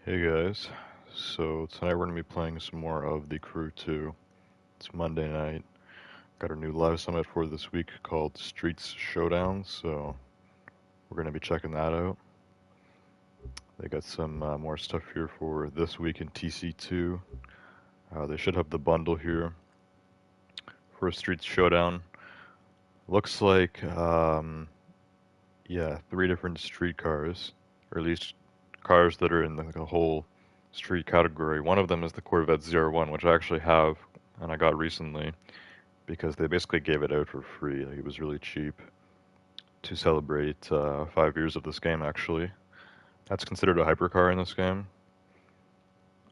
Hey guys, so tonight we're going to be playing some more of The Crew 2. It's Monday night. Got a new live summit for this week called Streets Showdown, so we're going to be checking that out. They got some more stuff here for this week in TC2. They should have the bundle here for Streets Showdown. Looks like, yeah, 3 different street cars, or at least cars that are in the whole street category. One of them is the Corvette ZR1, which I actually have and I got recently because they basically gave it out for free. Like, it was really cheap to celebrate 5 years of this game, actually. That's considered a hypercar in this game.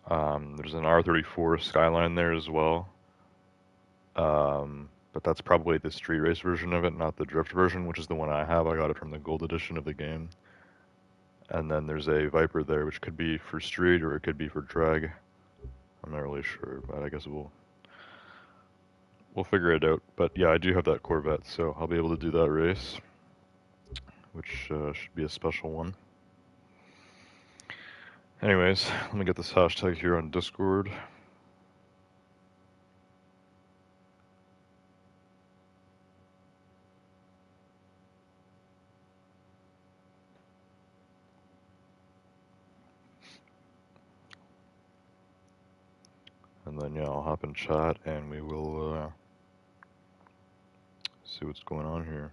There's an R34 Skyline there as well. But that's probably the street race version of it, not the drift version, which is the one I have. I got it from the gold edition of the game. And then there's a Viper there, which could be for street or it could be for drag. I'm not really sure, but I guess we'll figure it out. But yeah, I do have that Corvette, so I'll be able to do that race, which should be a special one. Anyways, let me get this hashtag here on Discord. And then, yeah, I'll hop in chat and we will see what's going on here.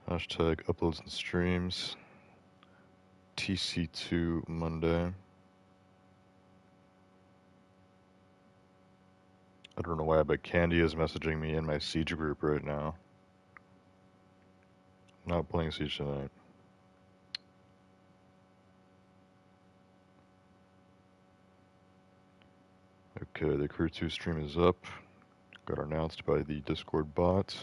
Hashtag uploads and streams. TC2 Monday. I don't know why, but Candy is messaging me in my Siege group right now. Not playing Siege tonight. Okay, the Crew 2 stream is up. Got announced by the Discord bot.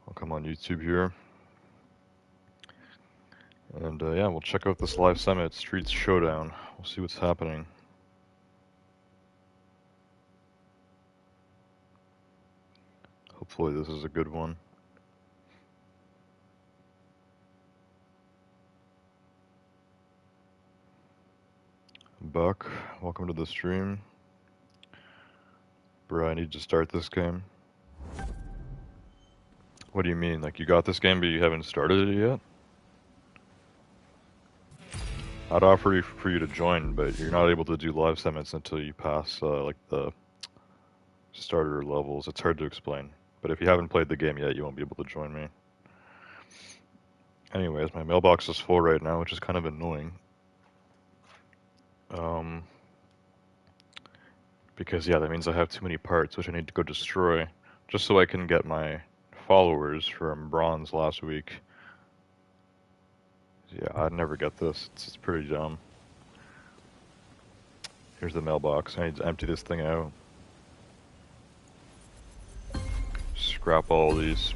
I'll come on YouTube here. And yeah, we'll check out this live summit, Streets Showdown. We'll see what's happening. Hopefully this is a good one. Buck, welcome to the stream. Bro, I need to start this game. What do you mean? Like, you got this game but you haven't started it yet? I'd offer for you to join, but you're not able to do live summits until you pass like the starter levels. It's hard to explain. But if you haven't played the game yet, you won't be able to join me. Anyways, my mailbox is full right now, which is kind of annoying. Because, yeah, that means I have too many parts, which I need to go destroy, just so I can get my followers from bronze last week. Yeah, I'd never get this. It's pretty dumb. Here's the mailbox. I need to empty this thing out. Scrap all these.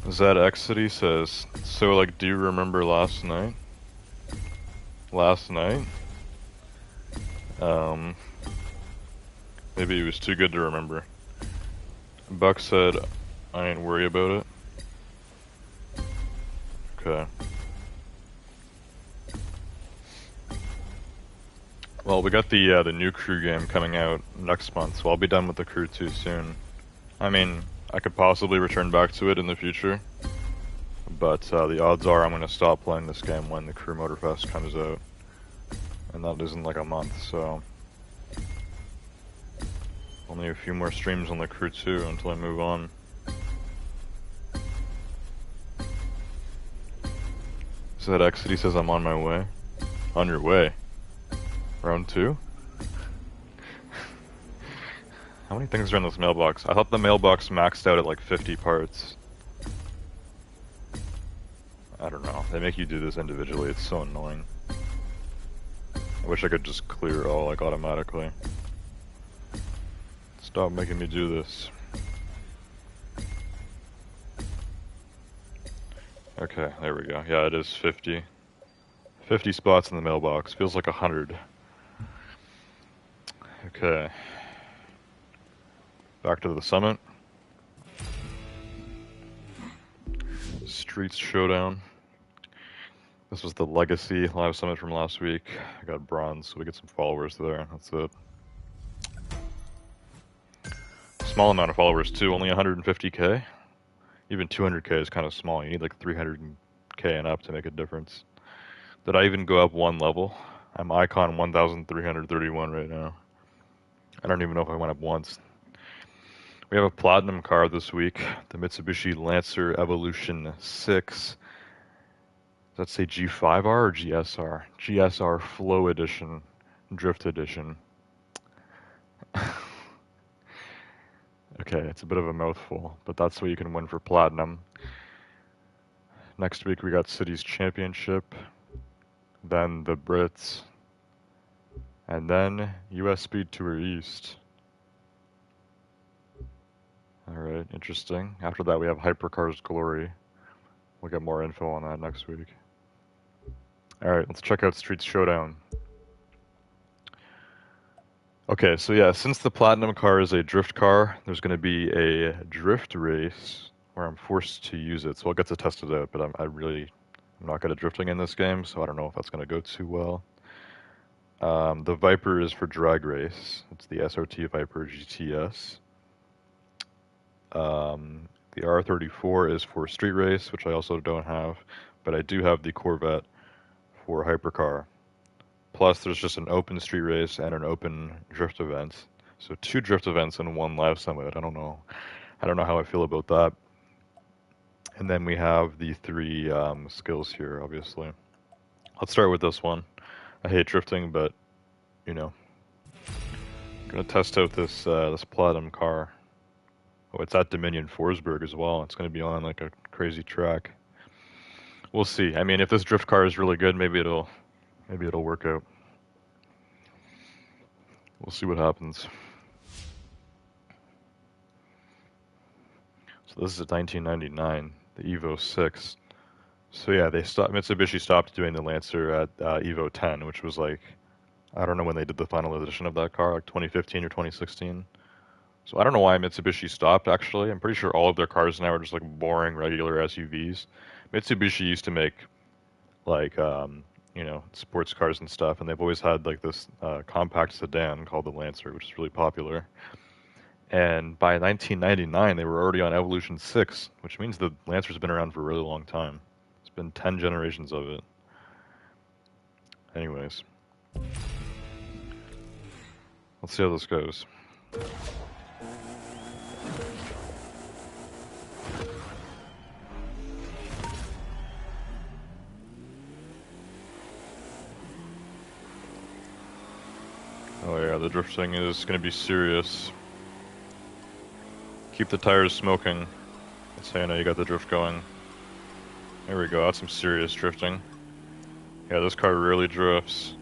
ZXity says, so, like, do you remember last night? Last night? Maybe it was too good to remember. Buck said, I ain't worry about it. Okay. Well, we got the new Crew game coming out next month, so I'll be done with the Crew 2 soon. I mean, I could possibly return back to it in the future, but the odds are I'm going to stop playing this game when the Crew Motorfest comes out, and that isn't like a month, so only a few more streams on the Crew 2 until I move on. ZXity says I'm on my way. On your way? Round 2? How many things are in this mailbox? I thought the mailbox maxed out at like 50 parts. I don't know. They make you do this individually. It's so annoying. I wish I could just clear it all like automatically. Stop making me do this. Okay, there we go. Yeah, it is 50. 50 spots in the mailbox. Feels like 100. Okay. Back to the summit. Streets Showdown. This was the Legacy live summit from last week. I got bronze, so we get some followers there. That's it. Small amount of followers too, only 150k. Even 200k is kind of small. You need like 300k and up to make a difference. Did I even go up one level? I'm icon 1331 right now. I don't even know if I went up once. We have a platinum car this week, the Mitsubishi Lancer Evolution 6. Does that say G5R or GSR? GSR Flow Edition, Drift Edition. Okay, it's a bit of a mouthful, but that's what you can win for platinum. Next week we got Cities Championship, then the Brits, and then US Speed Tour East. Alright, interesting. After that we have Hypercars Glory. We'll get more info on that next week. Alright, let's check out Streets Showdown. Okay, so yeah, since the Platinum car is a drift car, there's going to be a drift race where I'm forced to use it. So I'll get to test it out, but I'm not good at drifting in this game, so I don't know if that's going to go too well. The Viper is for drag race. It's the SRT Viper GTS. The R34 is for street race, which I also don't have, but I do have the Corvette for hypercar. Plus, there's just an open street race and an open drift event. So 2 drift events and 1 live summit. I don't know how I feel about that. And then we have the 3 skills here, obviously. Let's start with this one. I hate drifting, but you know, I'm gonna test out this this Platinum car. Oh, it's at Dominion Forsberg as well. It's gonna be on like a crazy track. We'll see. I mean, if this drift car is really good, maybe it'll work out. We'll see what happens. So this is a 1999, the Evo 6. So yeah, Mitsubishi stopped doing the Lancer at Evo 10, which was like, I don't know when they did the final edition of that car, like 2015 or 2016. So I don't know why Mitsubishi stopped, actually. I'm pretty sure all of their cars now are just like boring regular SUVs. Mitsubishi used to make like you know, sports cars and stuff, and they've always had like this compact sedan called the Lancer, which is really popular. And by 1999, they were already on Evolution 6, which means the Lancer's been around for a really long time. It's been 10 generations of it. Anyways, let's see how this goes. Oh yeah, the drifting is going to be serious. Keep the tires smoking. That's how you know you got the drift going. There we go, that's some serious drifting. Yeah, this car really drifts.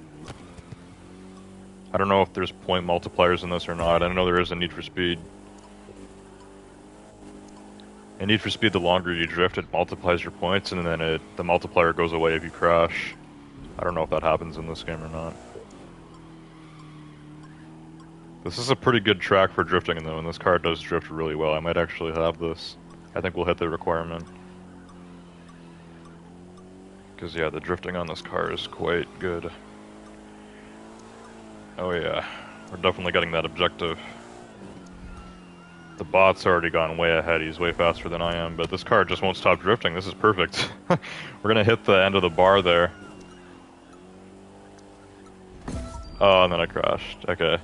I don't know if there's point multipliers in this or not. I know there is a Need for Speed. In Need for Speed, the longer you drift, it multiplies your points, and then the multiplier goes away if you crash. I don't know if that happens in this game or not. This is a pretty good track for drifting though, and this car does drift really well. I might actually have this. I think we'll hit the requirement. Because yeah, the drifting on this car is quite good. Oh yeah, we're definitely getting that objective. The bot's already gone way ahead, he's way faster than I am, but this car just won't stop drifting. This is perfect. We're gonna hit the end of the bar there. Oh, and then I crashed. Okay.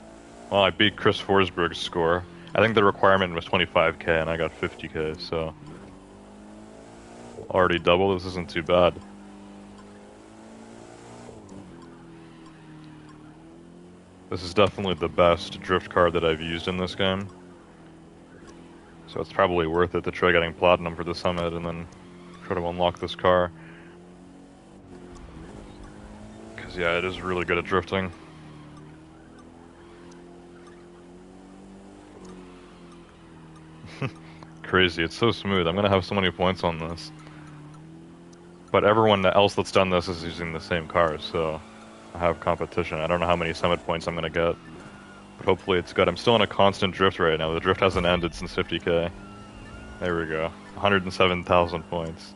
Well, I beat Chris Forsberg's score. I think the requirement was 25k and I got 50k, so already double. This isn't too bad. This is definitely the best drift car that I've used in this game. So it's probably worth it to try getting platinum for the summit and then try to unlock this car. Because yeah, it is really good at drifting. Crazy, it's so smooth. I'm gonna have so many points on this. But everyone else that's done this is using the same car, so I have competition. I don't know how many summit points I'm gonna get. but hopefully it's good. I'm still in a constant drift right now. The drift hasn't ended since 50k. There we go. 107,000 points.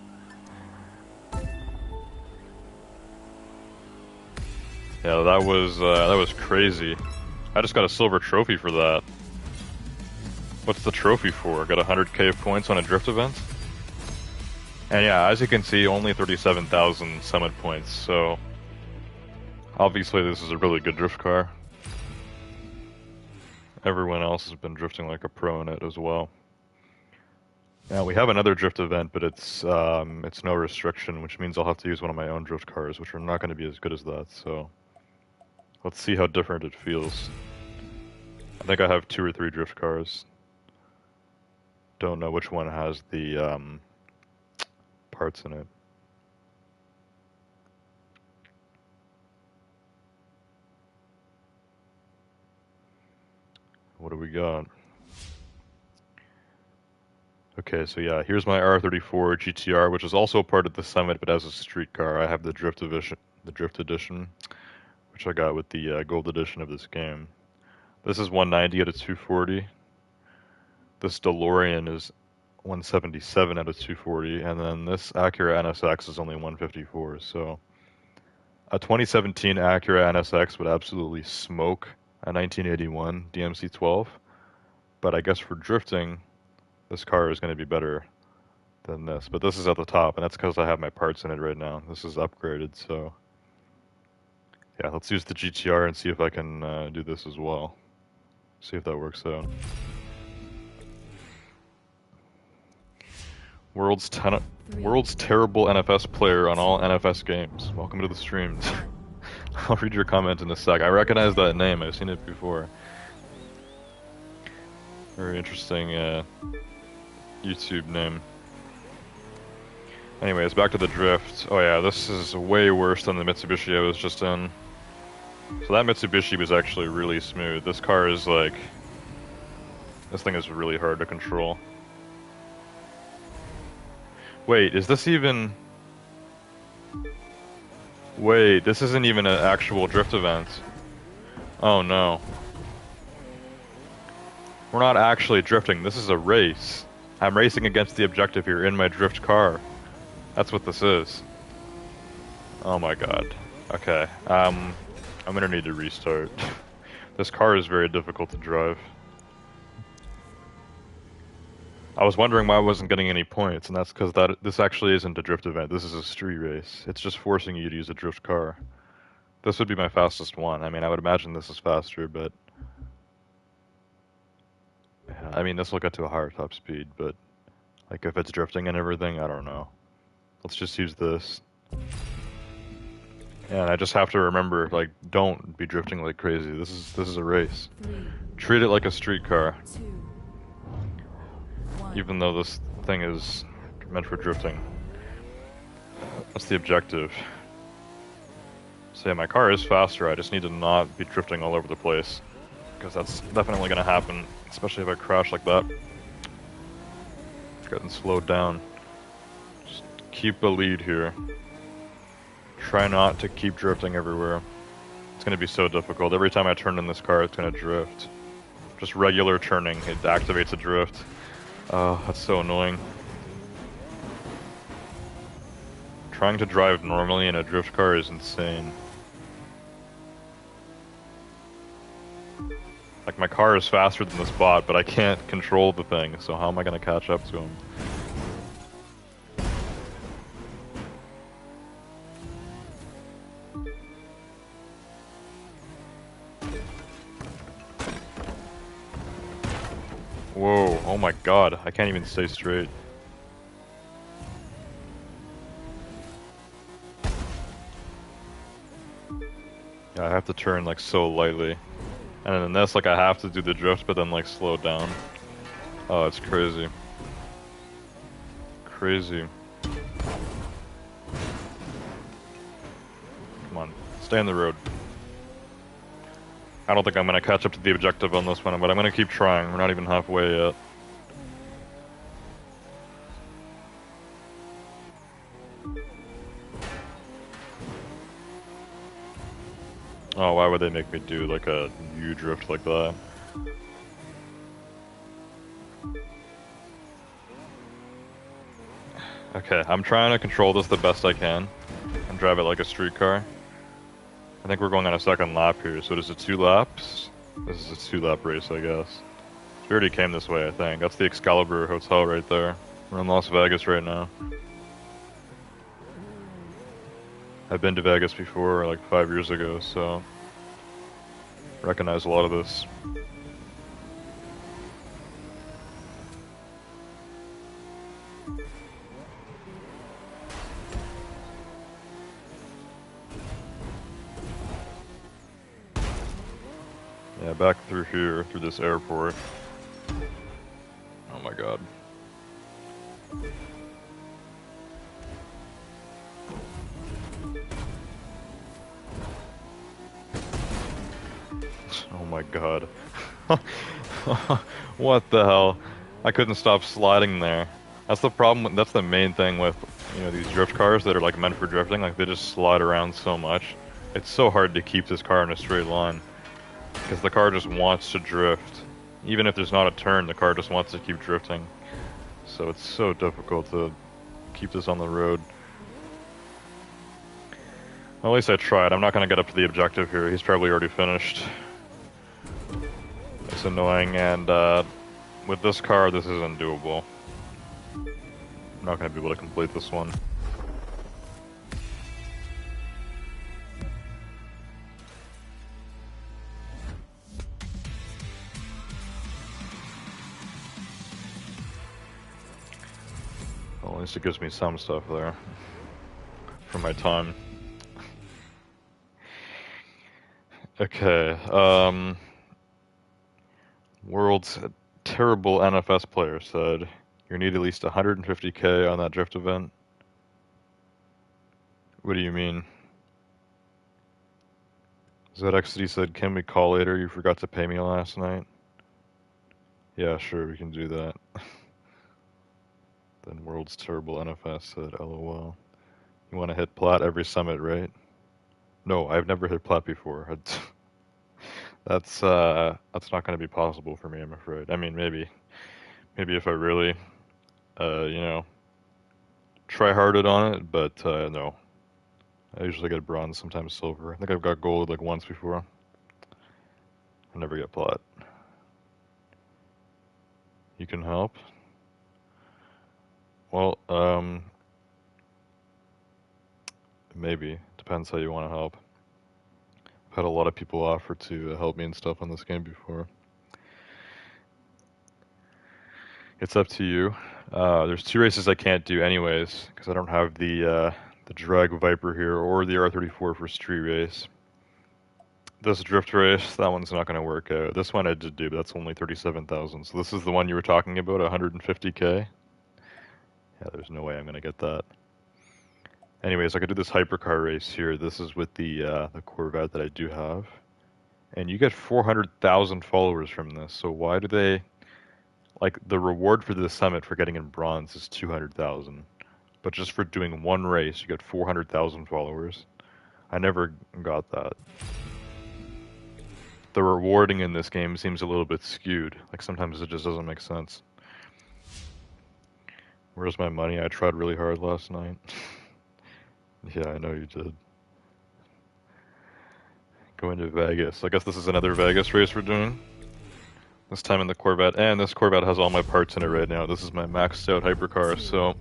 Yeah, that was crazy. I just got a silver trophy for that. What's the trophy for? Got 100k points on a drift event? And yeah, as you can see, only 37,000 summit points, so obviously this is a really good drift car. Everyone else has been drifting like a pro in it as well. Now we have another drift event, but it's no restriction, which means I'll have to use one of my own drift cars, which are not going to be as good as that, so let's see how different it feels. I think I have 2 or 3 drift cars. Don't know which one has the parts in it. What do we got? Okay, so yeah, here's my R34 GTR, which is also part of the Summit, but as a street car. I have the Drift Edition, which I got with the Gold Edition of this game. This is 190 out of 240. This DeLorean is 177 out of 240, and then this Acura NSX is only 154. So a 2017 Acura NSX would absolutely smoke a 1981 DMC-12, but I guess for drifting, this car is going to be better than this. But this is at the top, and that's because I have my parts in it right now. This is upgraded, so yeah, let's use the GTR and see if I can do this as well. See if that works out. World's terrible NFS player on all NFS games. Welcome to the stream. I'll read your comment in a sec. I recognize that name. I've seen it before. Very interesting YouTube name. Anyways, back to the drift. Oh yeah, this is way worse than the Mitsubishi I was just in. So that Mitsubishi was actually really smooth. This car is like... This thing is really hard to control. Wait, is this even... Wait, this isn't even an actual drift event. Oh no. We're not actually drifting, this is a race. I'm racing against the objective here in my drift car. That's what this is. Oh my god. Okay, I'm gonna need to restart. This car is very difficult to drive. I was wondering why I wasn't getting any points, and that's because this actually isn't a drift event. This is a street race. It's just forcing you to use a drift car. This would be my fastest one. I mean, I would imagine this is faster, but... Yeah, I mean, this will get to a higher top speed, but... Like, if it's drifting and everything, I don't know. Let's just use this. And I just have to remember, like, don't be drifting like crazy. This is a race. Treat it like a street car. Even though this thing is meant for drifting. That's the objective. So yeah, my car is faster, I just need to not be drifting all over the place. Because that's definitely gonna happen, especially if I crash like that. Getting slowed down. Just keep the lead here. Try not to keep drifting everywhere. It's gonna be so difficult. Every time I turn in this car, it's gonna drift. Just regular turning, it activates a drift. Oh, that's so annoying. Trying to drive normally in a drift car is insane. Like, my car is faster than this bot, but I can't control the thing, so how am I gonna catch up to him? Whoa, oh my god, I can't even stay straight. Yeah, I have to turn like so lightly. And in this, like, I have to do the drift, but then like slow down. Oh, it's crazy. Crazy. Come on, stay on the road. I don't think I'm gonna catch up to the objective on this one, but I'm gonna keep trying. We're not even halfway yet. Oh, why would they make me do like a U-drift like that? Okay, I'm trying to control this the best I can and drive it like a street car. I think we're going on a second lap here, so is it 2 laps? This is a 2-lap race, I guess. We already came this way, I think. That's the Excalibur Hotel right there. We're in Las Vegas right now. I've been to Vegas before, like 5 years ago, so recognize a lot of this. Yeah, back through here, through this airport. Oh my god. Oh my god. What the hell? I couldn't stop sliding there. That's the problem, that's the main thing with, you know, these drift cars that are like meant for drifting, like they just slide around so much. It's so hard to keep this car in a straight line. Because the car just wants to drift. Even if there's not a turn, the car just wants to keep drifting. So it's so difficult to keep this on the road. Well, at least I tried. I'm not going to get up to the objective here. He's probably already finished. It's annoying, and with this car, this isn't doable. I'm not going to be able to complete this one. Well, at least it gives me some stuff there for my time. Okay, World's terrible NFS player said, you need at least 150k on that drift event. What do you mean? ZXD said, can we call later? You forgot to pay me last night. Yeah, sure, we can do that. Then World's terrible NFS said, LOL. You want to hit plat every summit, right? No, I've never hit plat before. That's not going to be possible for me, I'm afraid. I mean, maybe if I really, you know, try harded on it, but no. I usually get bronze, sometimes silver. I think I've got gold like once before. I never get plat. You can help? Well, maybe. Depends how you want to help. I've had a lot of people offer to help me and stuff on this game before. It's up to you. There's 2 races I can't do anyways, because I don't have the drag Viper here or the R34 for street race. This drift race, that one's not going to work out. This one I did do, but that's only 37,000. So this is the one you were talking about, 150k? Yeah, there's no way I'm going to get that. Anyways, I could do this hypercar race here. This is with the Corvette that I do have. And you get 400,000 followers from this. So why do they... Like, the reward for the summit for getting in bronze is 200,000. But just for doing one race, you get 400,000 followers. I never got that. The rewarding in this game seems a little bit skewed. Like, sometimes it just doesn't make sense. Where's my money? I tried really hard last night. Yeah, I know you did. Going to Vegas. I guess this is another Vegas race we're doing. This time in the Corvette. And this Corvette has all my parts in it right now. This is my maxed out hypercar, so...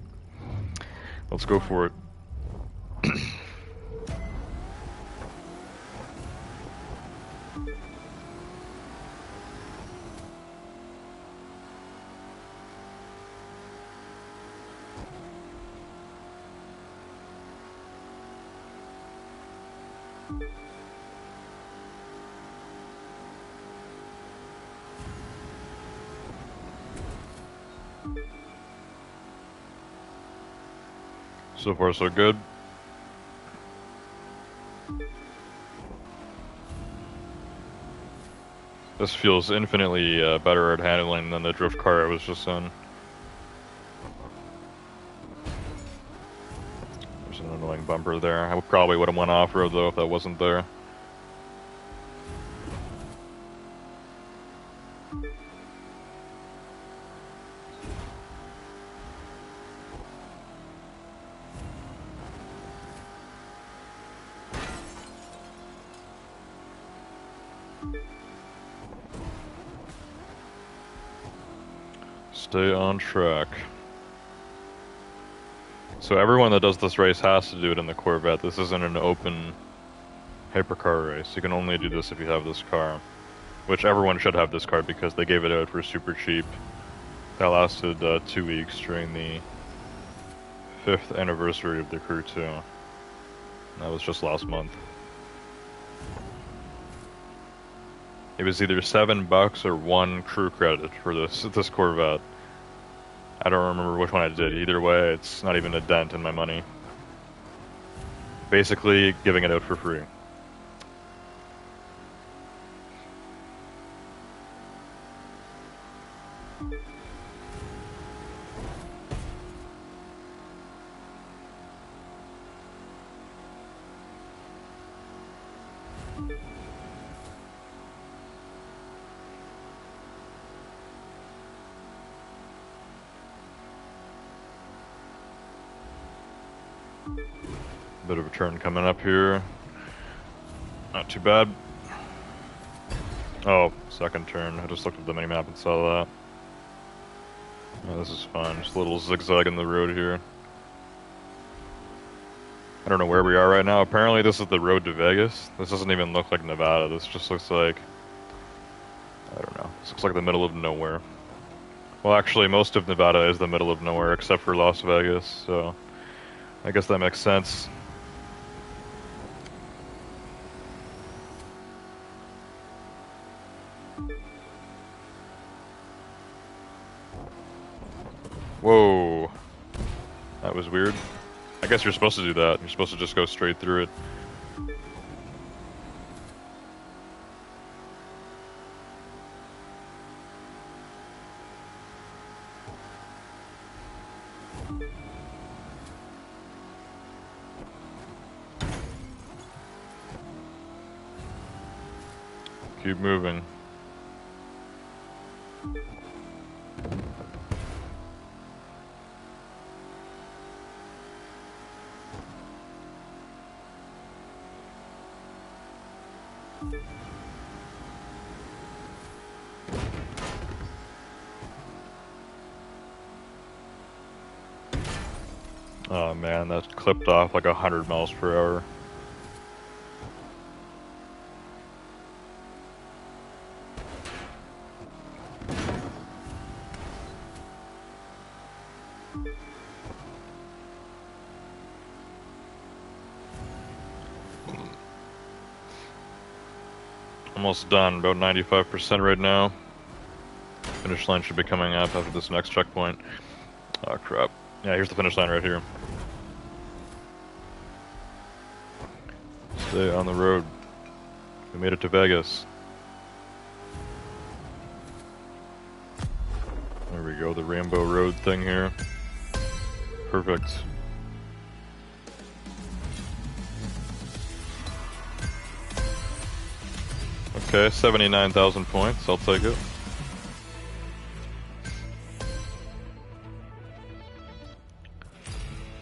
Let's go for it. So far, so good. This feels infinitely better at handling than the drift car I was just in. There's an annoying bumper there. I probably would have went off-road though if that wasn't there. Stay on track. So everyone that does this race has to do it in the Corvette. This isn't an open hypercar race. You can only do this if you have this car. Which everyone should have this car because they gave it out for super cheap. That lasted 2 weeks during the 5th anniversary of the Crew 2. That was just last month. It was either $7 or 1 crew credit for this Corvette. I don't remember which one I did. Either way, it's not even a dent in my money. Basically, giving it out for free. Bit of a turn coming up here. Not too bad. Oh, second turn. I just looked at the minimap and saw that. Yeah, this is fine. Just a little zigzag in the road here. I don't know where we are right now. Apparently this is the road to Vegas. This doesn't even look like Nevada. This just looks like... I don't know. This looks like the middle of nowhere. Well, actually, most of Nevada is the middle of nowhere except for Las Vegas, so... I guess that makes sense. Whoa. That was weird. I guess you're supposed to do that. You're supposed to just go straight through it. Keep moving. Oh man, that clipped off like 100 miles per hour. Almost done, about 95% right now. Finish line should be coming up after this next checkpoint. Oh crap. Yeah, here's the finish line right here. Stay on the road. We made it to Vegas. There we go, the Rainbow Road thing here. Perfect. Okay, 79,000 points, I'll take it.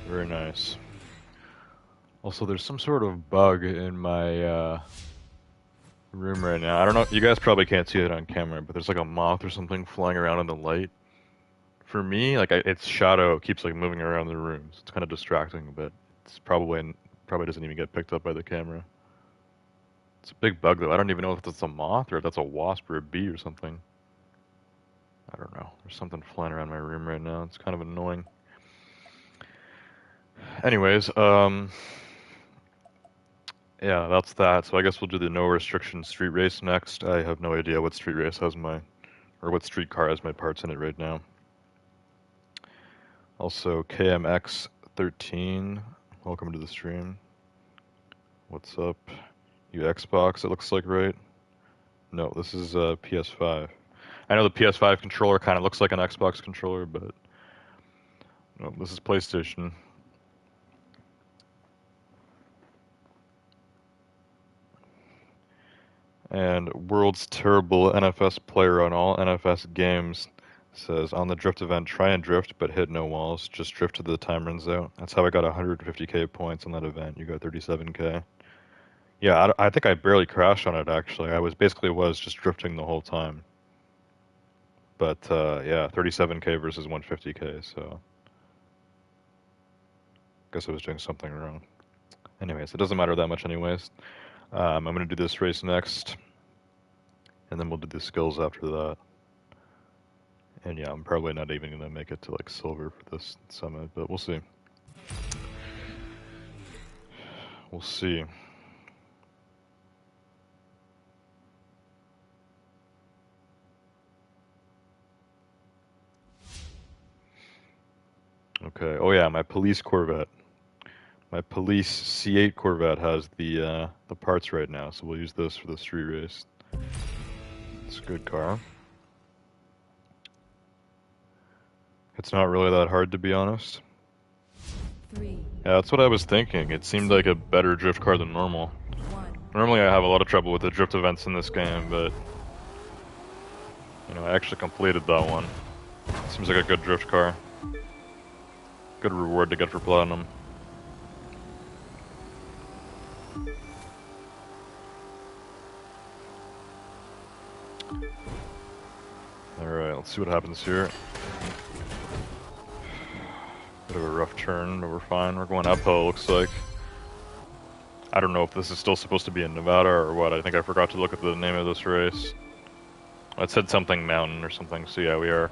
Very nice. Also, there's some sort of bug in my room right now. I don't know, you guys probably can't see it on camera, but there's like a moth or something flying around in the light. For me, like its shadow keeps like moving around the room. So it's kind of distracting, but it's probably doesn't even get picked up by the camera. It's a big bug though. I don't even know if it's a moth or if that's a wasp or a bee or something. I don't know. There's something flying around my room right now. It's kind of annoying. Anyways, yeah, that's that. So I guess we'll do the no restriction street race next. I have no idea what street race has what street car has my parts in it right now. Also, KMX13, welcome to the stream. What's up? You Xbox, it looks like, right? No, this is PS5. I know the PS5 controller kind of looks like an Xbox controller, but no, this is PlayStation. And world's terrible NFS player on all NFS games says on the drift event, try and drift, but hit no walls. Just drift till the time runs out. That's how I got 150k points on that event. You got 37k. Yeah, I think I barely crashed on it actually. I was just drifting the whole time. But yeah, 37k versus 150k. So guess I was doing something wrong. Anyways, it doesn't matter that much anyways. I'm gonna do this race next, and then we'll do the skills after that. And yeah, I'm probably not even gonna make it to like silver for this summit, but we'll see. We'll see. Okay. Oh yeah, my police Corvette. My police C8 Corvette has the parts right now, so we'll use this for the street race. It's a good car. It's not really that hard to be honest. Yeah, that's what I was thinking. It seemed like a better drift car than normal. Normally I have a lot of trouble with the drift events in this game, but you know, I actually completed that one. Seems like a good drift car. Good reward to get for platinum. Alright, let's see what happens here. Bit of a rough turn, but we're fine. We're going uphill, looks like. I don't know if this is still supposed to be in Nevada or what. I think I forgot to look at the name of this race. It said something mountain or something, so yeah, we're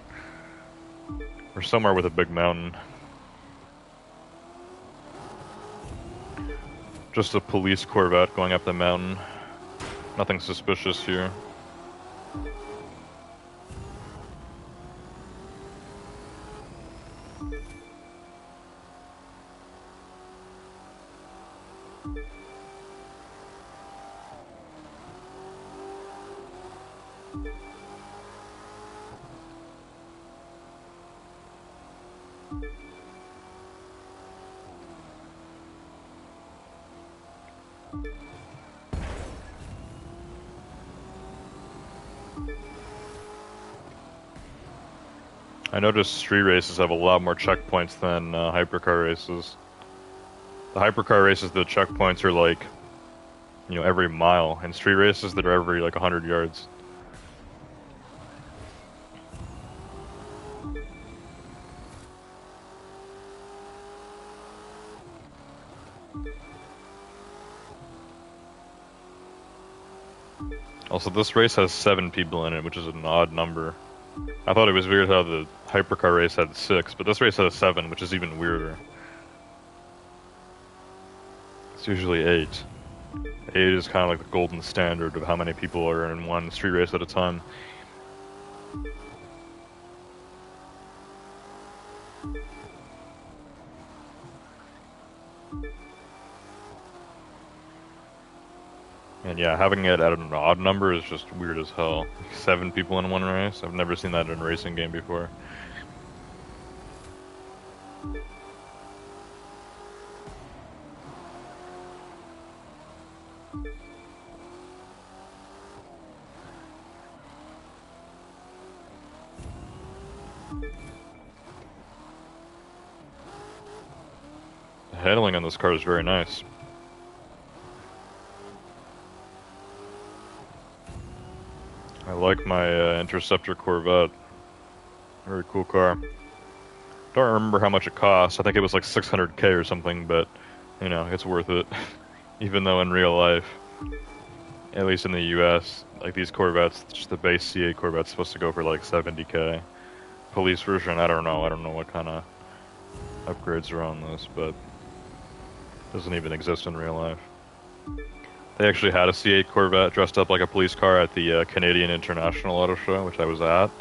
somewhere with a big mountain. Just a police Corvette going up the mountain. Nothing suspicious here. I noticed street races have a lot more checkpoints than hypercar races. The hypercar races, the checkpoints are like, you know, every mile, and street races that are every like 100 yards. Also, this race has 7 people in it, which is an odd number. I thought it was weird how the hypercar race had 6, but this race has 7, which is even weirder. It's usually 8. 8 is kind of like the golden standard of how many people are in one street race at a time. And yeah, having it at an odd number is just weird as hell. 7 people in one race? I've never seen that in a racing game before. The handling on this car is very nice. I like my Interceptor Corvette. Very cool car. Don't remember how much it cost. I think it was like 600k or something, but you know, it's worth it. Even though in real life, at least in the US, like these Corvettes, just the base C8 Corvette's supposed to go for like 70k. Police version, I don't know what kind of upgrades are on this, but it doesn't even exist in real life. They actually had a C8 Corvette dressed up like a police car at the Canadian International Auto Show, which I was at.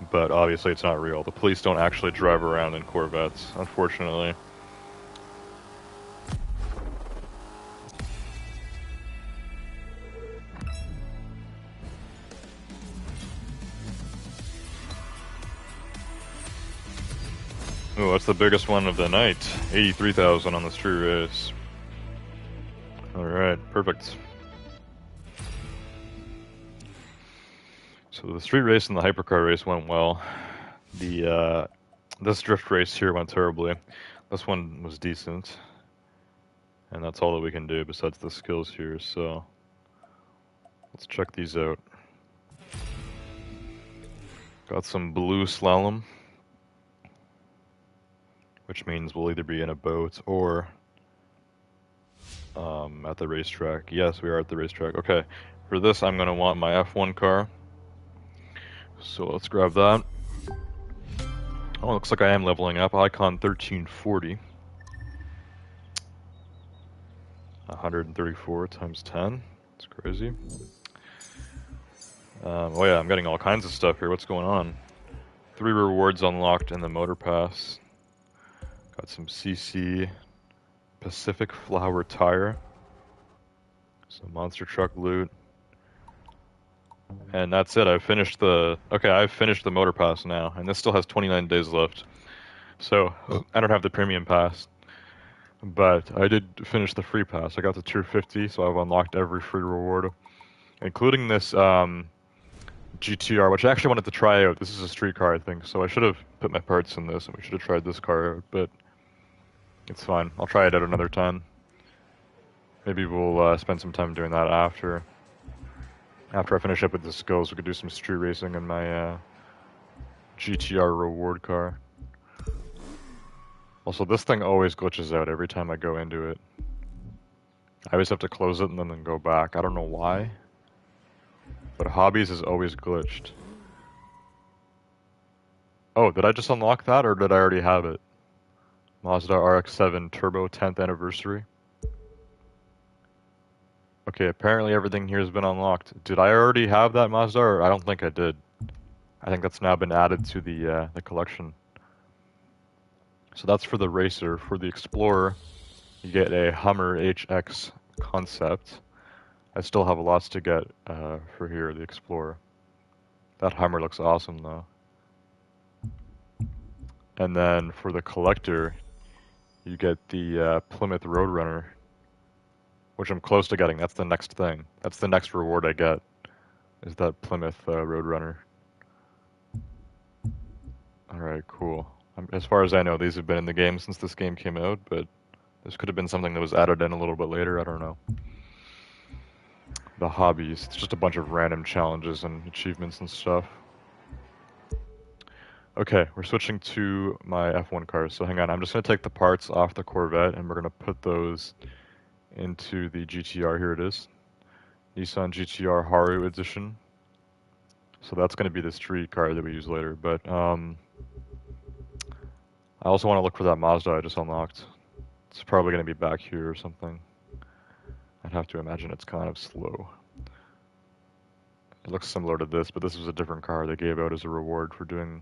But obviously it's not real. The police don't actually drive around in Corvettes, unfortunately. Ooh, that's the biggest one of the night. 83,000 on the street race. Alright, perfect. So the street race and the hypercar race went well. The this drift race here went terribly. This one was decent. And that's all that we can do besides the skills here, so let's check these out. Got some blue slalom, which means we'll either be in a boat or at the racetrack. Yes, we are at the racetrack. Okay, for this I'm going to want my F1 car. So let's grab that. Oh, looks like I am leveling up. Icon 1340. 134 times 10. It's crazy. Oh yeah, I'm getting all kinds of stuff here. What's going on? 3 rewards unlocked in the motor pass. Got some CC Pacific Flower Tire. Some monster truck loot. And that's it. I've finished the motor pass now, and this still has 29 days left. So I don't have the premium pass, but I did finish the free pass. I got to tier 50, so I've unlocked every free reward, including this GTR, which I actually wanted to try out. This is a street car, I think, so I should have put my parts in this, and we should have tried this car out, but it's fine. I'll try it out another time. Maybe we'll spend some time doing that after I finish up with the skills. We could do some street racing in my GTR reward car. Also, this thing always glitches out every time I go into it. I always have to close it and then go back. I don't know why, but hobbies is always glitched. Oh, did I just unlock that, or did I already have it? Mazda RX-7 Turbo 10th anniversary. Okay, apparently everything here has been unlocked. Did I already have that Mazda, or I don't think I did. I think that's now been added to the collection. So that's for the racer. For the Explorer, you get a Hummer HX concept. I still have lots to get for here, the Explorer. That Hummer looks awesome, though. And then for the collector, you get the Plymouth Roadrunner, which I'm close to getting. That's the next thing. That's the next reward I get, is that Plymouth Roadrunner. Alright, cool. As far as I know, these have been in the game since this game came out, but this could have been something that was added in a little bit later. I don't know. The hobbies. It's just a bunch of random challenges and achievements and stuff. Okay, we're switching to my F1 cars. So hang on, I'm just going to take the parts off the Corvette, and we're going to put those into the GTR. Here it is. Nissan GTR Haru Edition. So that's going to be the street car that we use later. But I also want to look for that Mazda I just unlocked. It's probably going to be back here or something. I'd have to imagine it's kind of slow. It looks similar to this, but this was a different car they gave out as a reward for doing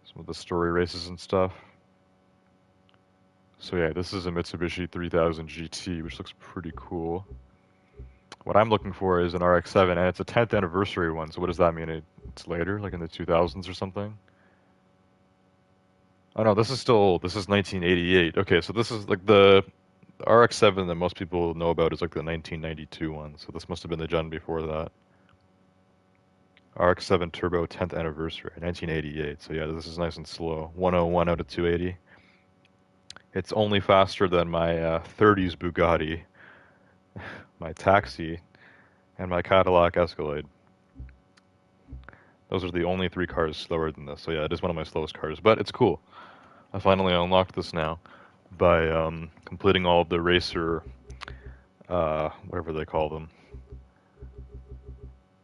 some of the story races and stuff. So yeah, this is a Mitsubishi 3000 GT, which looks pretty cool. What I'm looking for is an RX-7, and it's a 10th anniversary one, so what does that mean? It's later, like in the 2000s or something? Oh no, this is 1988. Okay, so this is like the RX-7 that most people know about is like the 1992 one, so this must have been the gen before that. RX-7 Turbo 10th anniversary, 1988. So yeah, this is nice and slow. 101 out of 280. It's only faster than my 30s Bugatti, my Taxi, and my Cadillac Escalade. Those are the only 3 cars slower than this. So yeah, it is one of my slowest cars, but it's cool. I finally unlocked this now by completing all of the racer, whatever they call them,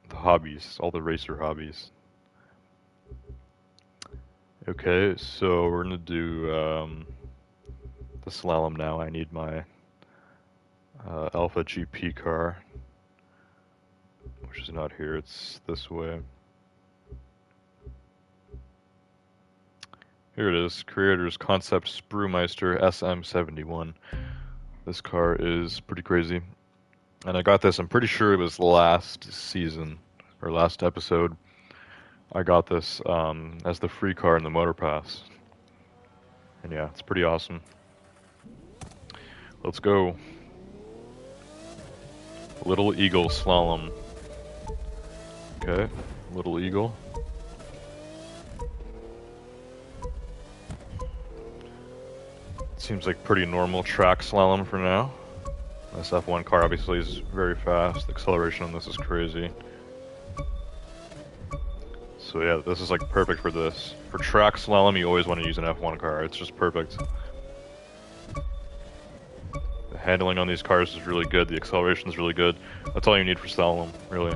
the hobbies, all the racer hobbies. Okay, so we're gonna do the slalom now. I need my Alpha GP car, which is not here, it's this way. Here it is, Creator's Concept Sprewmeister SM71. This car is pretty crazy. And I got this, I'm pretty sure it was last season, or last episode. I got this as the free car in the Motor Pass. And yeah, it's pretty awesome. Let's go. Little Eagle Slalom. Okay. Little Eagle. Seems like pretty normal track slalom for now. This F1 car obviously is very fast. The acceleration on this is crazy. So yeah, this is like perfect for this. For track slalom, you always want to use an F1 car. It's just perfect. The handling on these cars is really good. The acceleration is really good. That's all you need for slalom, really.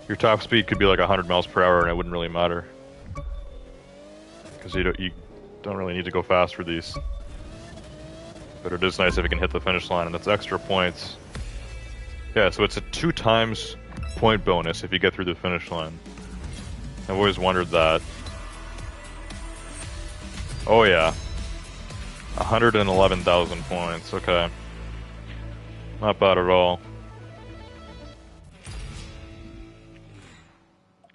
Your top speed could be like 100 miles per hour and it wouldn't really matter. Because you don't really need to go fast for these. But it is nice if you can hit the finish line, and it's extra points. Yeah, so it's a 2 times point bonus if you get through the finish line. I've always wondered that. Oh yeah. 111,000 points, okay. Not bad at all.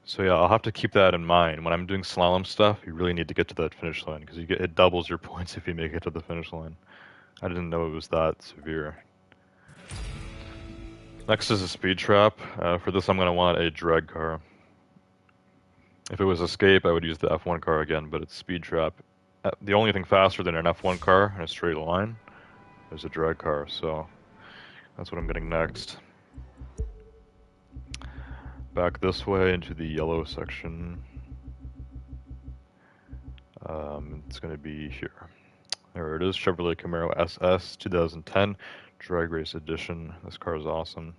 So yeah, I'll have to keep that in mind. When I'm doing slalom stuff, you really need to get to that finish line, because it doubles your points if you make it to the finish line. I didn't know it was that severe. Next is a speed trap. For this I'm going to want a drag car. If it was escape, I would use the F1 car again, but it's speed trap. The only thing faster than an F1 car in a straight line is a drag car, so that's what I'm getting next. Back this way into the yellow section. It's going to be here. There it is, Chevrolet Camaro SS 2010 Drag Race Edition. This car is awesome.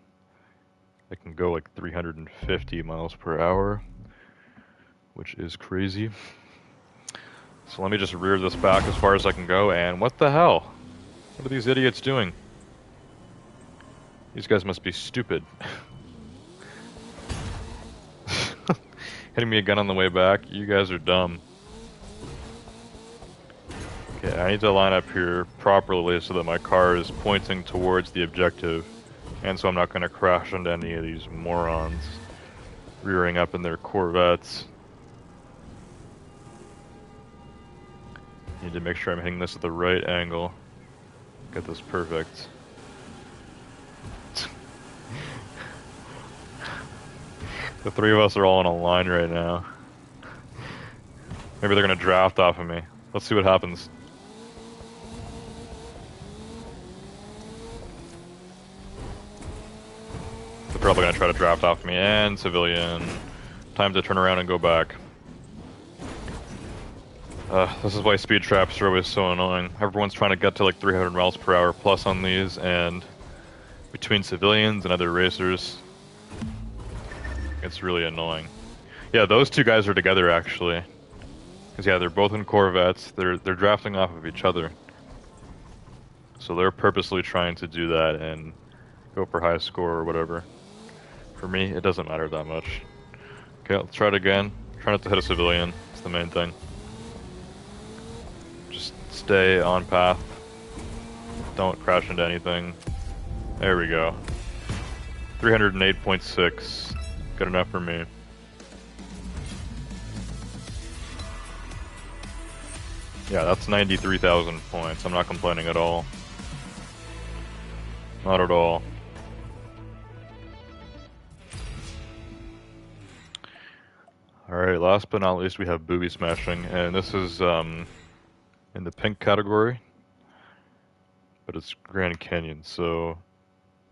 It can go like 350 miles per hour, which is crazy. So let me just rear this back as far as I can go, and what the hell? What are these idiots doing? These guys must be stupid. Hitting me again on the way back. You guys are dumb. Okay, I need to line up here properly so that my car is pointing towards the objective, and so I'm not going to crash into any of these morons rearing up in their Corvettes. Need to make sure I'm hitting this at the right angle. Get this perfect. The 3 of us are all in a line right now. Maybe they're going to draft off of me. Let's see what happens. They're probably going to try to draft off me, and civilian. Time to turn around and go back. This is why speed traps are always so annoying. Everyone's trying to get to like 300 miles per hour plus on these, and between civilians and other racers, it's really annoying. Yeah, those 2 guys are together actually. Because yeah, they're both in Corvettes. They're drafting off of each other. So they're purposely trying to do that and go for high score or whatever. For me, it doesn't matter that much. Okay, let's try it again. Try not to hit a civilian. It's the main thing. Just stay on path. Don't crash into anything. There we go. 308.6. Good enough for me. Yeah, that's 93,000 points. I'm not complaining at all. Not at all. Alright, last but not least we have booby smashing, and this is in the pink category, but it's Grand Canyon, so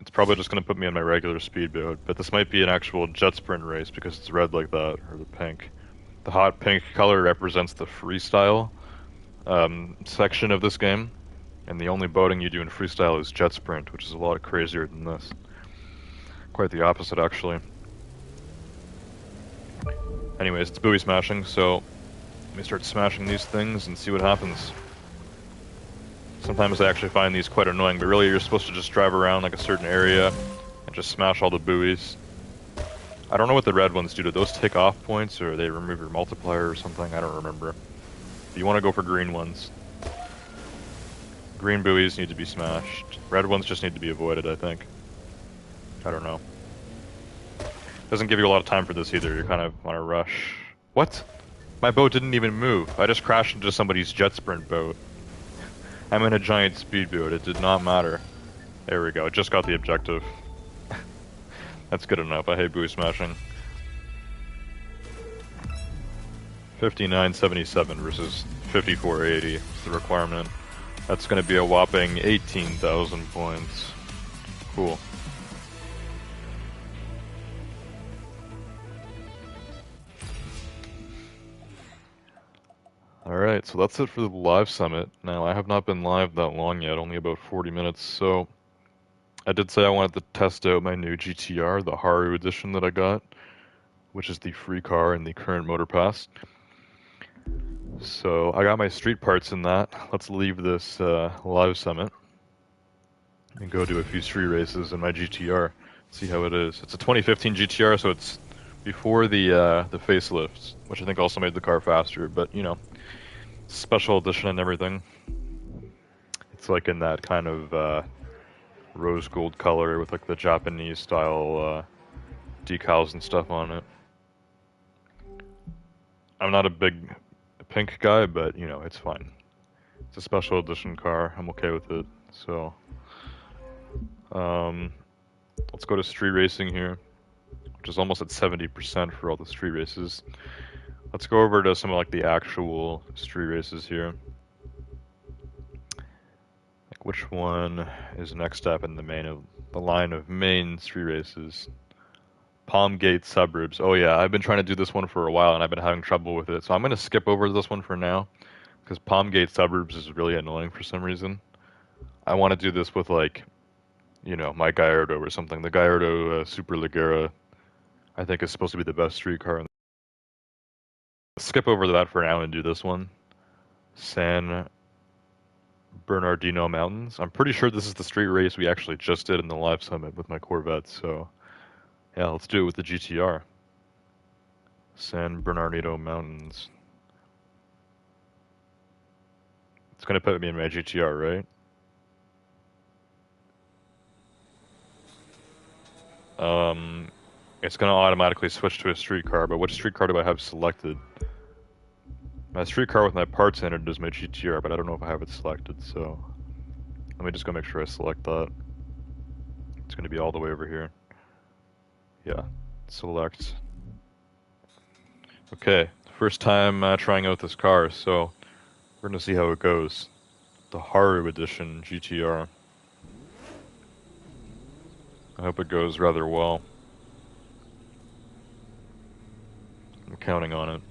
it's probably just going to put me in my regular speedboat, but this might be an actual jet sprint race because it's red like that, or the pink. The hot pink color represents the freestyle section of this game, and the only boating you do in freestyle is jet sprint, which is a lot crazier than this. Quite the opposite, actually. Anyways, it's buoy smashing, so let me start smashing these things and see what happens. Sometimes I actually find these quite annoying, but really you're supposed to just drive around like a certain area and just smash all the buoys. I don't know what the red ones do. Do those take off points, or they remove your multiplier or something? I don't remember. But you want to go for green ones. Green buoys need to be smashed. Red ones just need to be avoided, I think. I don't know. Doesn't give you a lot of time for this either. You're kind of on a rush. What? My boat didn't even move. I just crashed into somebody's jet sprint boat. I'm in a giant speedboat. It did not matter. There we go. It just got the objective. That's good enough. I hate buoy smashing. 5977 versus 5480 is the requirement. That's going to be a whopping 18,000 points. Cool. Alright, so that's it for the live summit. Now, I have not been live that long yet, only about 40 minutes, so I did say I wanted to test out my new GTR, the Haru edition that I got, which is the free car in the current Motor Pass. So I got my street parts in that. Let's leave this live summit and go do a few street races in my GTR. See how it is. It's a 2015 GTR, so it's before the facelifts, which I think also made the car faster. But you know, special edition and everything. It's like in that kind of rose gold color with like the Japanese style decals and stuff on it. I'm not a big pink guy, but you know, it's fine. It's a special edition car. I'm okay with it. So, let's go to street racing here, which is almost at 70% for all the street races. Let's go over to some of like the actual street races here. Like which one is next up in the line of main street races? Palmgate Suburbs. Oh yeah, I've been trying to do this one for a while and I've been having trouble with it. So I'm going to skip over this one for now because Palmgate Suburbs is really annoying for some reason. I want to do this with like, you know, my Gallardo or something. The Gallardo Super Leggera I think is supposed to be the best street car. Let's skip over to that for now and do this one. San Bernardino Mountains. I'm pretty sure this is the street race we actually just did in the live summit with my Corvette, so yeah, let's do it with the GTR. San Bernardino Mountains. It's gonna put me in my GTR, right? It's gonna automatically switch to a street car, but which street car do I have selected? My street car with my parts in it is my GTR, but I don't know if I have it selected, so let me just go make sure I select that. It's gonna be all the way over here. Yeah, select. Okay, first time trying out this car, so we're gonna see how it goes. The Haru Edition GTR. I hope it goes rather well. I'm counting on it.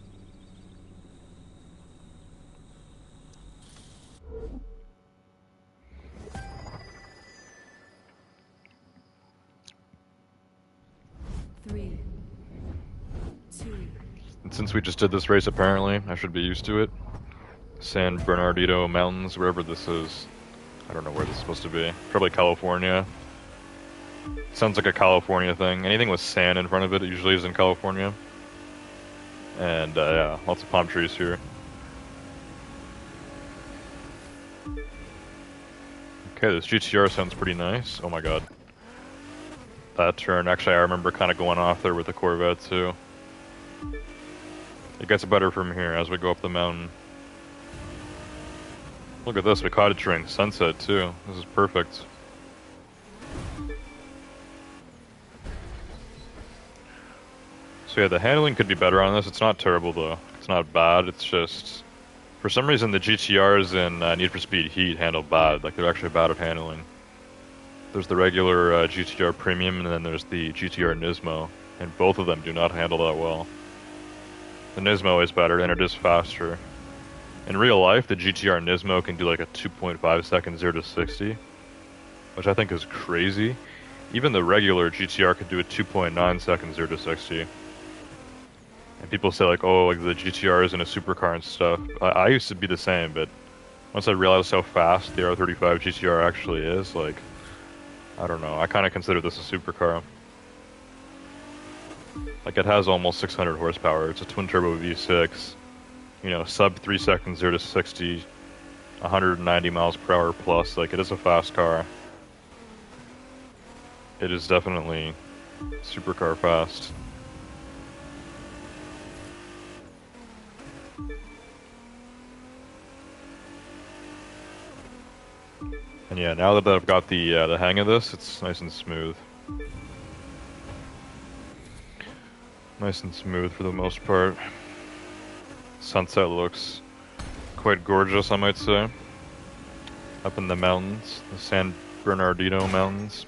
And since we just did this race, apparently, I should be used to it. San Bernardino Mountains, wherever this is. I don't know where this is supposed to be. Probably California. Sounds like a California thing. Anything with sand in front of it usually is in California. And yeah, lots of palm trees here. Okay, this GTR sounds pretty nice. Oh my god. That turn, actually I remember kind of going off there with the Corvette too. It gets better from here as we go up the mountain. Look at this, we cottage ring, sunset too. This is perfect. So yeah, the handling could be better on this. It's not terrible though. It's not bad, it's just... For some reason the GTRs in Need for Speed Heat handle bad. Like they're actually bad at handling. There's the regular GTR Premium and then there's the GTR Nismo. And both of them do not handle that well. The Nismo is better and it is faster. In real life, the GTR Nismo can do like a 2.5 second 0 to 60, which I think is crazy. Even the regular GTR could do a 2.9 second 0 to 60. And people say like, oh, like the GTR isn't a supercar and stuff. I used to be the same, but once I realized how fast the R35 GTR actually is, like, I don't know, I kind of consider this a supercar. Like it has almost 600 horsepower. It's a twin turbo V6. You know, sub 3 seconds 0 to 60, 190 miles per hour plus. Like it is a fast car. It is definitely supercar fast. And yeah, now that I've got the hang of this, it's nice and smooth. Nice and smooth for the most part. Sunset looks quite gorgeous, I might say. Up in the mountains, the San Bernardino Mountains.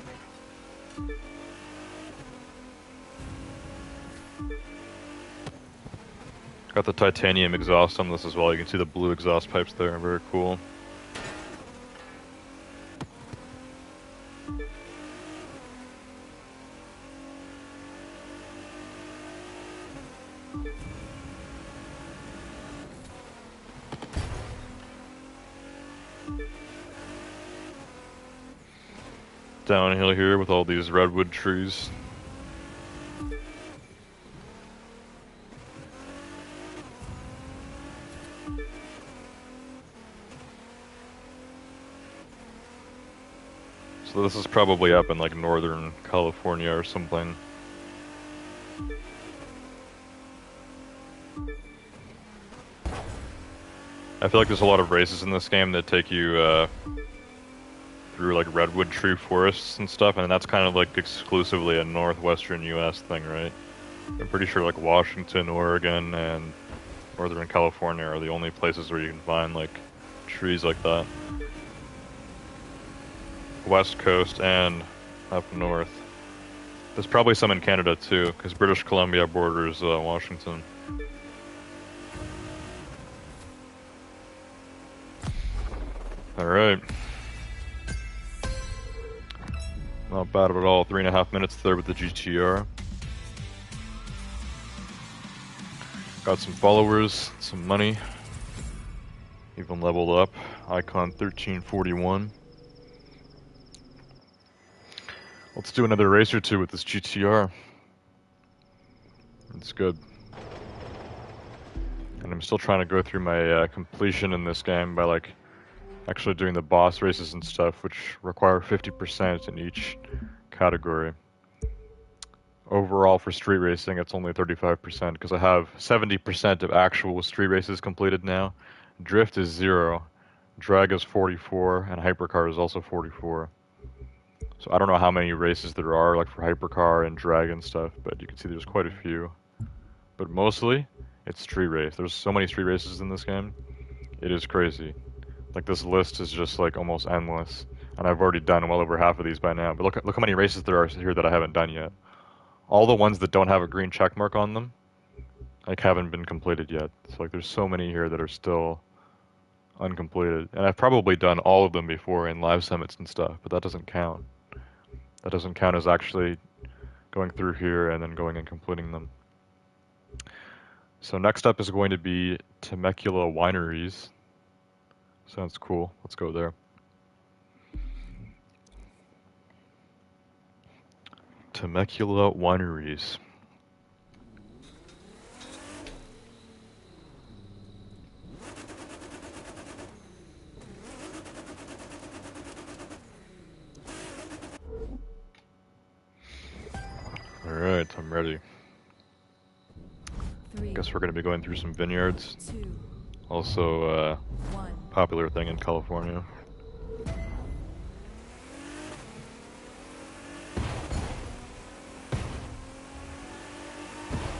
Got the titanium exhaust on this as well. You can see the blue exhaust pipes there, very cool. Downhill here with all these redwood trees. So this is probably up in like northern California or something. I feel like there's a lot of races in this game that take you through like redwood tree forests and stuff, and that's kind of like exclusively a northwestern US thing, right? I'm pretty sure like Washington, Oregon, and northern California are the only places where you can find like trees like that. West Coast and up north. There's probably some in Canada too, because British Columbia borders Washington. Alright. Not bad at all. 3.5 minutes there with the GTR. Got some followers, some money. Even leveled up. Icon 1341. Let's do another race or two with this GTR. It's good. And I'm still trying to go through my completion in this game by like actually doing the boss races and stuff, which require 50% in each category. Overall for street racing, it's only 35% because I have 70% of actual street races completed now. Drift is 0, drag is 44, and hypercar is also 44. So I don't know how many races there are, like for hypercar and drag and stuff, but you can see there's quite a few. But mostly, it's street race. There's so many street races in this game. It is crazy. Like this list is just like almost endless, and I've already done well over half of these by now. But look how many races there are here that I haven't done yet. All the ones that don't have a green check mark on them, like haven't been completed yet. So like there's so many here that are still uncompleted, and I've probably done all of them before in live summits and stuff, but that doesn't count. That doesn't count as actually going through here and then going and completing them. So next up is going to be Temecula Wineries. Sounds cool. Let's go there. Temecula Wineries. Alright, I'm ready. Guess we're going to be going through some vineyards. Also, popular thing in California.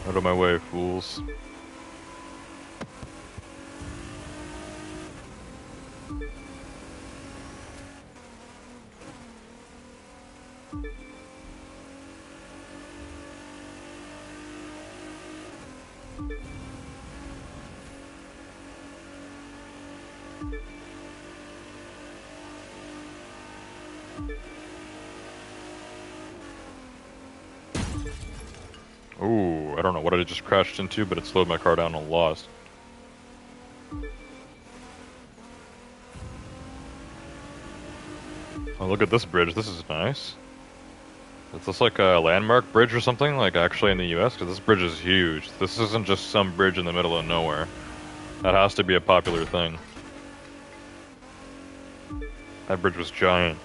Out of my way, fools. Ooh, I don't know what I just crashed into, but it slowed my car down and lost. Oh, look at this bridge. This is nice. Is this like a landmark bridge or something, like actually in the US? Because this bridge is huge. This isn't just some bridge in the middle of nowhere. That has to be a popular thing. That bridge was giant.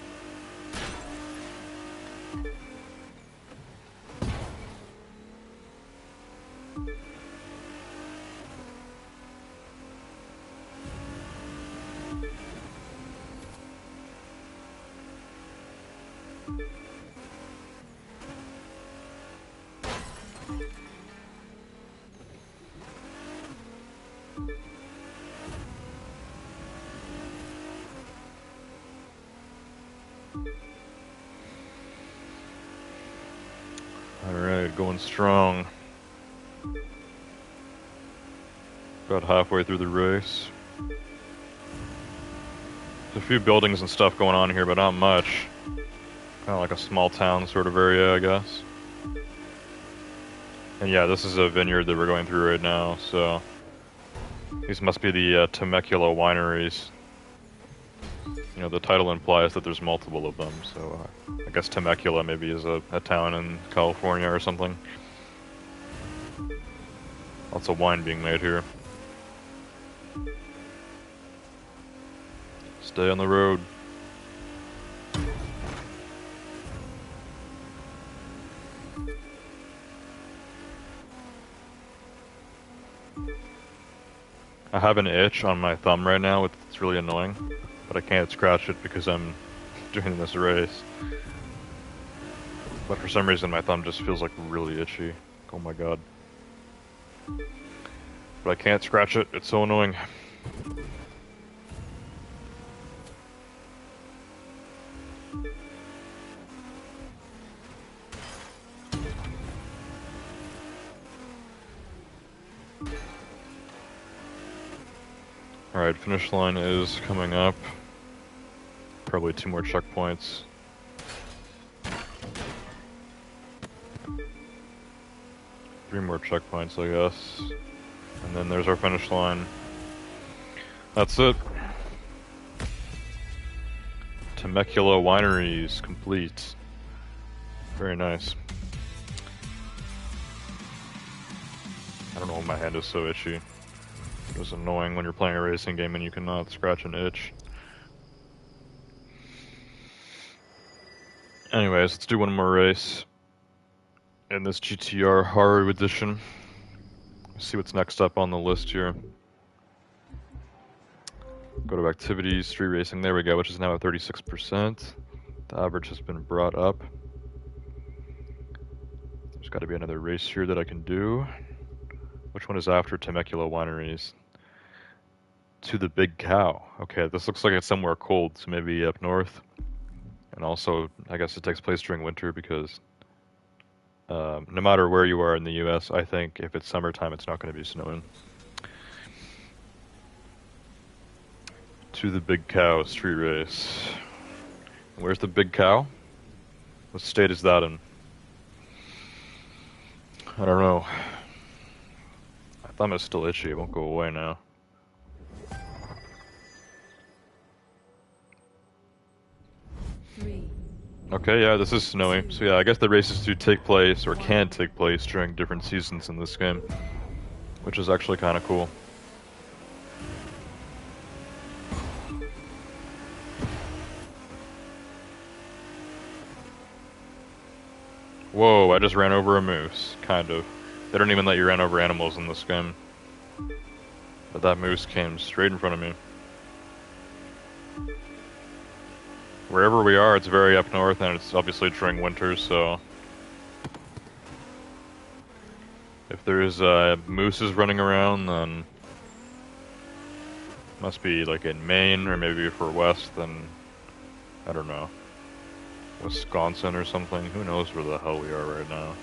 Alright, going strong. About halfway through the race. There's a few buildings and stuff going on here, but not much. Kind of like a small town sort of area, I guess. And yeah, this is a vineyard that we're going through right now, so... These must be the Temecula wineries. You know, the title implies that there's multiple of them, so I guess Temecula maybe is a town in California or something. Lots of wine being made here. Stay on the road. I have an itch on my thumb right now, it's really annoying, but I can't scratch it because I'm doing this race. But for some reason my thumb just feels like really itchy. Oh my god. But I can't scratch it, it's so annoying. Alright, finish line is coming up. Probably 2 more checkpoints. Three more checkpoints, I guess. And then there's our finish line. That's it. Temecula wineries complete. Very nice. I don't know why my hand is so itchy. It was annoying when you're playing a racing game and you cannot scratch an itch. Anyways, let's do one more race in this GTR Haru edition. Let's see what's next up on the list here. Go to activities, street racing, there we go, which is now at 36%. The average has been brought up. There's got to be another race here that I can do. Which one is after Temecula wineries? To the Big Cow. Okay, this looks like it's somewhere cold, so maybe up north. And also, I guess it takes place during winter because no matter where you are in the US, I think if it's summertime, it's not going to be snowing. To the Big Cow street race. Where's the Big Cow? What state is that in? I don't know. My thumb is still itchy, it won't go away now. Okay, yeah, this is snowy. So yeah, I guess the races do take place, or can take place, during different seasons in this game. Which is actually kind of cool. Whoa, I just ran over a moose, kind of. They don't even let you run over animals in this game. But that moose came straight in front of me. Wherever we are, it's very up north, and it's obviously during winter, so... If there's mooses running around, then... Must be like in Maine, or maybe if we're west, then... I don't know. Wisconsin or something. Who knows where the hell we are right now.